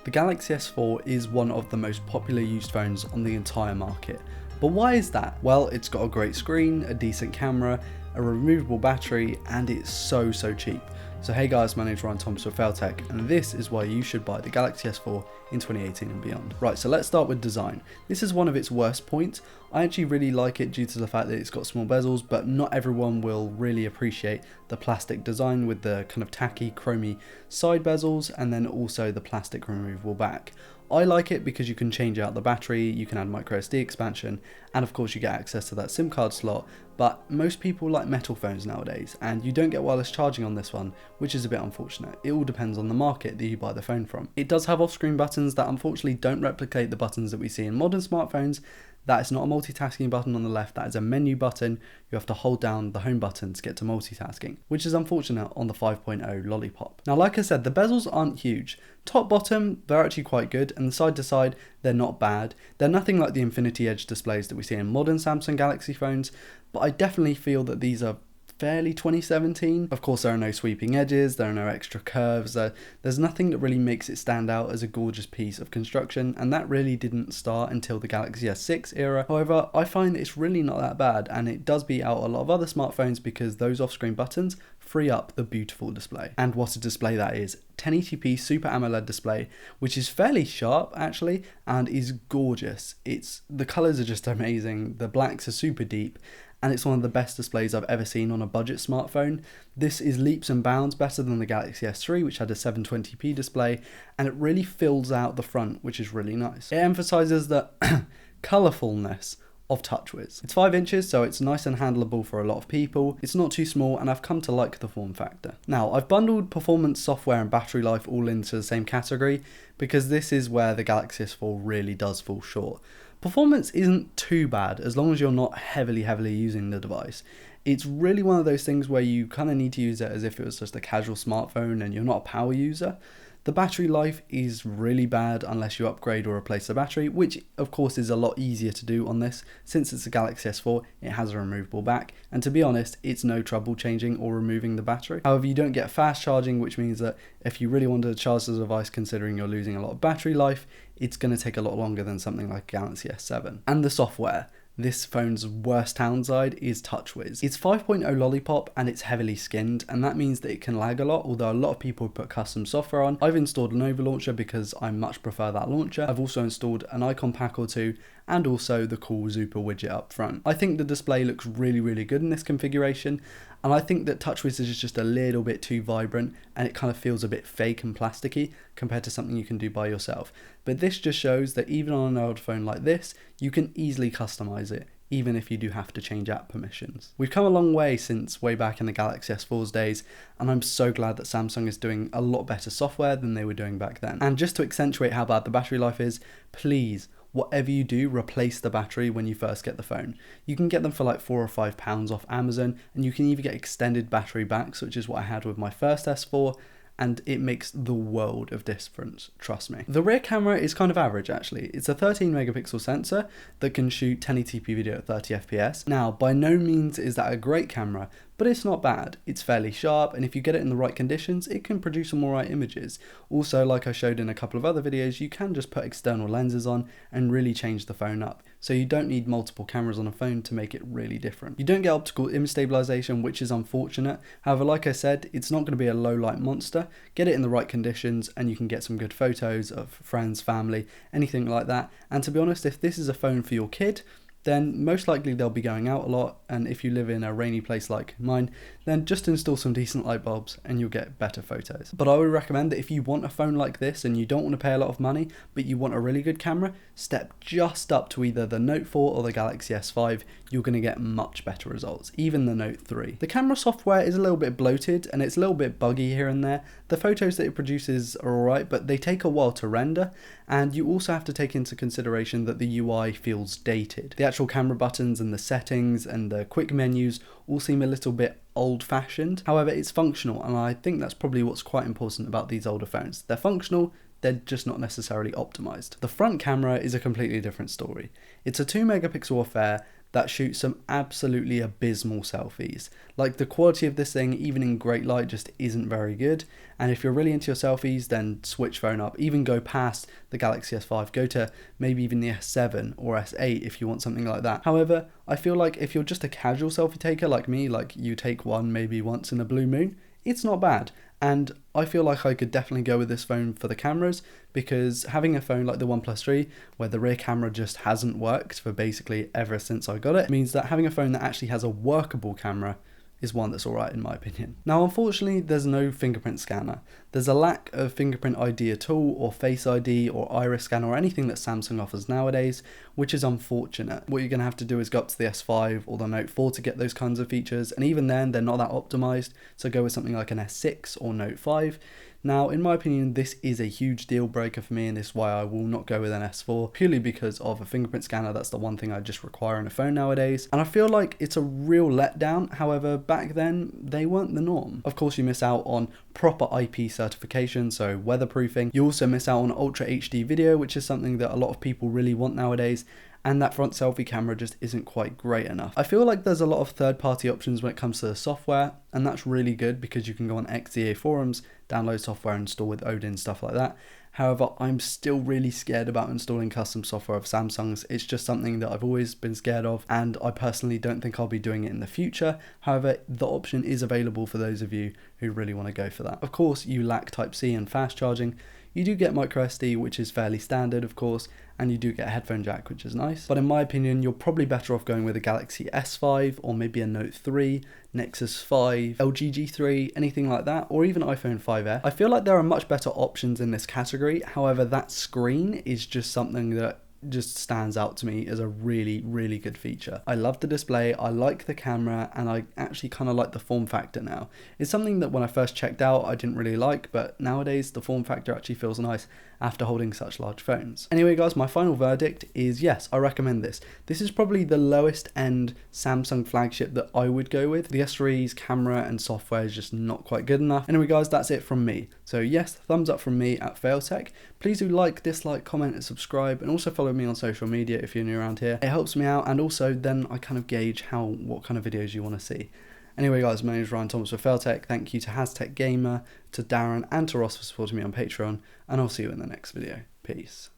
The Galaxy S4 is one of the most popular used phones on the entire market. But why is that? Well, it's got a great screen, a decent camera, a removable battery, and it's so cheap. So hey guys, my name's Ryan Thomas with Failtech, and this is why you should buy the Galaxy S4 in 2018 and beyond. Right, so let's start with design. This is one of its worst points. I actually really like it due to the fact that it's got small bezels, but not everyone will really appreciate the plastic design with the kind of tacky, chromy side bezels, and then also the plastic removable back. I like it because you can change out the battery, you can add microSD expansion, and of course you get access to that SIM card slot, but most people like metal phones nowadays, and you don't get wireless charging on this one, which is a bit unfortunate. It all depends on the market that you buy the phone from. It does have off-screen buttons that unfortunately don't replicate the buttons that we see in modern smartphones. That is not a multitasking button on the left, that is a menu button. You have to hold down the home button to get to multitasking, which is unfortunate on the 5.0 Lollipop. Now, like I said, the bezels aren't huge. Top bottom, they're actually quite good, and side to side, they're not bad. They're nothing like the Infinity Edge displays that we see in modern Samsung Galaxy phones, but I definitely feel that these are fairly 2017. Of course, there are no sweeping edges, there are no extra curves, there's nothing that really makes it stand out as a gorgeous piece of construction, and that really didn't start until the Galaxy S6 era. However, I find it's really not that bad, and it does beat out a lot of other smartphones because those off-screen buttons free up the beautiful display. And what a display that is. 1080p Super AMOLED display, which is fairly sharp actually, and is gorgeous. The colours are just amazing, the blacks are super deep, and it's one of the best displays I've ever seen on a budget smartphone. This is leaps and bounds better than the Galaxy S3, which had a 720p display, and it really fills out the front, which is really nice. It emphasises the colourfulness of TouchWiz. It's 5 inches, so it's nice and handleable for a lot of people. It's not too small, and I've come to like the form factor. Now, I've bundled performance, software, and battery life all into the same category because this is where the Galaxy S4 really does fall short. Performance isn't too bad as long as you're not heavily using the device. It's really one of those things where you kind of need to use it as if it was just a casual smartphone and you're not a power user. The battery life is really bad unless you upgrade or replace the battery, which of course is a lot easier to do on this. Since it's a Galaxy S4, it has a removable back, and to be honest, it's no trouble changing or removing the battery. However, you don't get fast charging, which means that if you really wanted to charge the device considering you're losing a lot of battery life, it's going to take a lot longer than something like Galaxy S7. And the software. This phone's worst downside is TouchWiz. It's 5.0 Lollipop and it's heavily skinned, and that means that it can lag a lot, although a lot of people put custom software on. I've installed an Nova launcher because I much prefer that launcher. I've also installed an icon pack or two, and also the cool Zupa widget up front. I think the display looks really good in this configuration, and I think that TouchWiz is just a little bit too vibrant and it kind of feels a bit fake and plasticky compared to something you can do by yourself. But this just shows that even on an old phone like this, you can easily customize it, even if you do have to change app permissions. We've come a long way since way back in the Galaxy S4's days, and I'm so glad that Samsung is doing a lot better software than they were doing back then. And just to accentuate how bad the battery life is, please, whatever you do, replace the battery when you first get the phone. You can get them for like £4 or £5 off Amazon, and you can even get extended battery backs, which is what I had with my first S4, and it makes the world of difference, trust me. The rear camera is kind of average actually. It's a 13 megapixel sensor that can shoot 1080p video at 30 FPS. Now, by no means is that a great camera, but it's not bad. It's fairly sharp, and if you get it in the right conditions, it can produce some alright images. Also, like I showed in a couple of other videos, you can just put external lenses on and really change the phone up. So you don't need multiple cameras on a phone to make it really different. You don't get optical image stabilization, which is unfortunate. However, like I said, it's not going to be a low light monster. Get it in the right conditions and you can get some good photos of friends, family, anything like that. And to be honest, if this is a phone for your kid, then most likely they'll be going out a lot, and if you live in a rainy place like mine, then just install some decent light bulbs and you'll get better photos. But I would recommend that if you want a phone like this and you don't want to pay a lot of money, but you want a really good camera, step just up to either the Note 4 or the Galaxy S5. You're going to get much better results, even the Note 3. The camera software is a little bit bloated and it's a little bit buggy here and there. The photos that it produces are alright, but they take a while to render, and you also have to take into consideration that the UI feels dated. The actual camera buttons and the settings and the quick menus all seem a little bit old-fashioned. However, it's functional, and I think that's probably what's quite important about these older phones. They're functional, they're just not necessarily optimized. The front camera is a completely different story. It's a 2 megapixel affair that shoot some absolutely abysmal selfies. Like, the quality of this thing, even in great light, just isn't very good. And if you're really into your selfies, then switch phone up. Even go past the Galaxy S5. Go to maybe even the S7 or S8 if you want something like that. However, I feel like if you're just a casual selfie taker like me, like you take one maybe once in a blue moon, it's not bad. And I feel like I could definitely go with this phone for the cameras, because having a phone like the OnePlus 3 where the rear camera just hasn't worked for basically ever since I got it, means that having a phone that actually has a workable camera is one that's alright in my opinion. Now, unfortunately, there's no fingerprint scanner. There's a lack of fingerprint ID at all, or Face ID, or iris scanner, or anything that Samsung offers nowadays, which is unfortunate. What you're going to have to do is go up to the S5 or the Note 4 to get those kinds of features, and even then, they're not that optimized, so go with something like an S6 or Note 5. Now, in my opinion, this is a huge deal breaker for me, and this is why I will not go with an S4, purely because of a fingerprint scanner. That's the one thing I just require in a phone nowadays, and I feel like it's a real letdown. However, back then, they weren't the norm. Of course, you miss out on proper IP certification, so weatherproofing. You also miss out on Ultra HD video, which is something that a lot of people really want nowadays, and that front selfie camera just isn't quite great enough. I feel like there's a lot of third-party options when it comes to the software, and that's really good because you can go on XDA forums, download software, install with Odin, stuff like that. However, I'm still really scared about installing custom software of Samsung's. It's just something that I've always been scared of, and I personally don't think I'll be doing it in the future. However, the option is available for those of you who really want to go for that. Of course, you lack Type-C and fast charging. You do get microSD, which is fairly standard, of course, and you do get a headphone jack, which is nice. But in my opinion, you're probably better off going with a Galaxy S5 or maybe a Note 3, Nexus 5, LG G3, anything like that, or even iPhone 5S. I feel like there are much better options in this category. However, that screen is just something that just stands out to me as a really, really good feature. I love the display, I like the camera, and I actually kind of like the form factor now. It's something that when I first checked out I didn't really like, but nowadays the form factor actually feels nice after holding such large phones. Anyway guys, my final verdict is yes, I recommend this. This is probably the lowest end Samsung flagship that I would go with. The S3's camera and software is just not quite good enough. Anyway guys, that's it from me. So yes, thumbs up from me at Failtech. Please do like, dislike, comment and subscribe, and also follow me on social media if you're new around here. It helps me out, and also then I kind of gauge what kind of videos you want to see. Anyway guys, my name is Ryan Thomas with Failtech. Thank you to Haztech Gamer, to Darren and to Ross for supporting me on Patreon, and I'll see you in the next video. Peace.